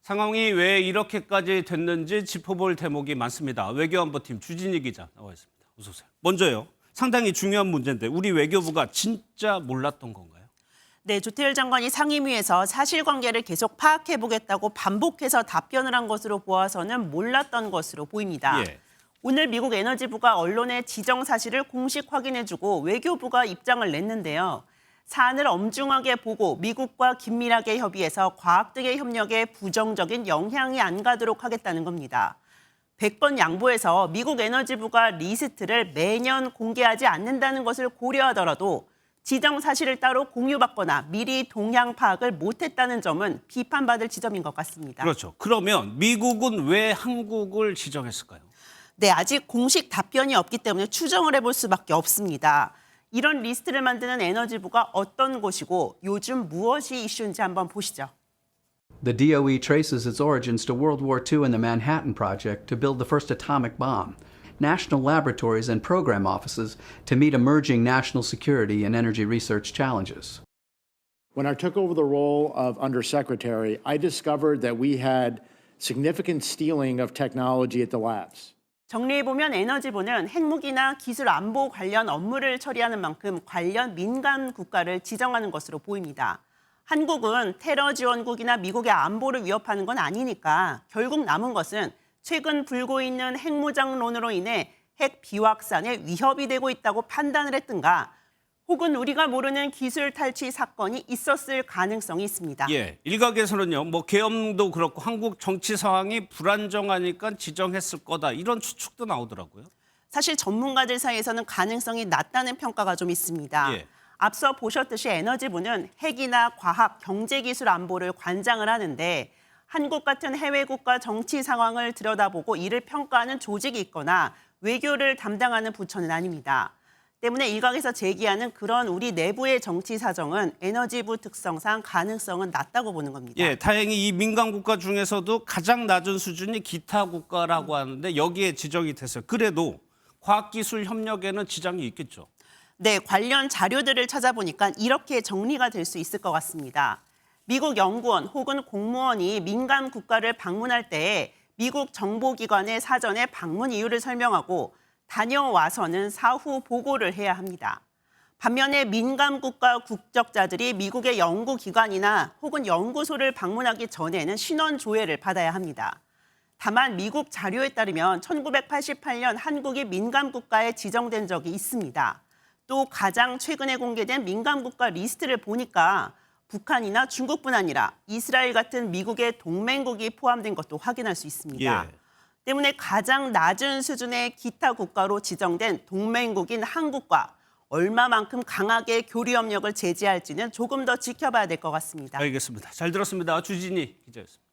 상황이 왜 이렇게까지 됐는지 짚어볼 대목이 많습니다. 외교안보팀 주진희 기자 나와 있습니다. 어서 오세요. 먼저요. 상당히 중요한 문제인데 우리 외교부가 진짜 몰랐던 건가요? 네, 조태열 장관이 상임위에서 사실관계를 계속 파악해보겠다고 반복해서 답변을 한 것으로 보아서는 몰랐던 것으로 보입니다. 예. 오늘 미국 에너지부가 언론에 지정 사실을 공식 확인해주고 외교부가 입장을 냈는데요. 사안을 엄중하게 보고 미국과 긴밀하게 협의해서 과학 등의 협력에 부정적인 영향이 안 가도록 하겠다는 겁니다. 100번 양보해서 미국 에너지부가 리스트를 매년 공개하지 않는다는 것을 고려하더라도 지정 사실을 따로 공유받거나 미리 동향 파악을 못했다는 점은 비판받을 지점인 것 같습니다. 그렇죠. 그러면 미국은 왜 한국을 지정했을까요? 네, 아직 공식 답변이 없기 때문에 추정을 해볼 수밖에 없습니다. 이런 리스트를 만드는 에너지부가 어떤 곳이고 요즘 무엇이 이슈인지 한번 보시죠. The DOE traces its origins to World War II and the Manhattan Project to build the first atomic bomb, national laboratories and program offices to meet emerging national security and energy research challenges. When I took over the role of Undersecretary, I discovered that we had significant stealing of technology at the labs. 정리해보면 에너지부는 핵무기나 기술 안보 관련 업무를 처리하는 만큼 관련 민간 국가를 지정하는 것으로 보입니다. 한국은 테러 지원국이나 미국의 안보를 위협하는 건 아니니까 결국 남은 것은 최근 불고 있는 핵무장론으로 인해 핵 비확산에 위협이 되고 있다고 판단을 했든가 혹은 우리가 모르는 기술 탈취 사건이 있었을 가능성이 있습니다. 예, 일각에서는요. 계엄도 그렇고 한국 정치 상황이 불안정하니까 지정했을 거다. 이런 추측도 나오더라고요. 사실 전문가들 사이에서는 가능성이 낮다는 평가가 좀 있습니다. 예. 앞서 보셨듯이 에너지부는 핵이나 과학, 경제기술 안보를 관장을 하는데 한국 같은 해외 국가 정치 상황을 들여다보고 이를 평가하는 조직이 있거나 외교를 담당하는 부처는 아닙니다. 때문에 일각에서 제기하는 그런 우리 내부의 정치 사정은 에너지부 특성상 가능성은 낮다고 보는 겁니다. 예, 다행히 이 민간 국가 중에서도 가장 낮은 수준이 기타 국가라고 하는데 여기에 지정이 됐어요. 그래도 과학기술 협력에는 지장이 있겠죠. 네, 관련 자료들을 찾아보니까 이렇게 정리가 될 수 있을 것 같습니다. 미국 연구원 혹은 공무원이 민간 국가를 방문할 때 미국 정보기관의 사전에 방문 이유를 설명하고 다녀와서는 사후 보고를 해야 합니다. 반면에 민간 국가 국적자들이 미국의 연구기관이나 혹은 연구소를 방문하기 전에는 신원 조회를 받아야 합니다. 다만 미국 자료에 따르면 1988년 한국이 민간 국가에 지정된 적이 있습니다. 또 가장 최근에 공개된 민간 국가 리스트를 보니까 북한이나 중국뿐 아니라 이스라엘 같은 미국의 동맹국이 포함된 것도 확인할 수 있습니다. 예. 때문에 가장 낮은 수준의 기타 국가로 지정된 동맹국인 한국과 얼마만큼 강하게 교류 협력을 제지할지는 조금 더 지켜봐야 될 것 같습니다. 알겠습니다. 잘 들었습니다. 주진희 기자였습니다.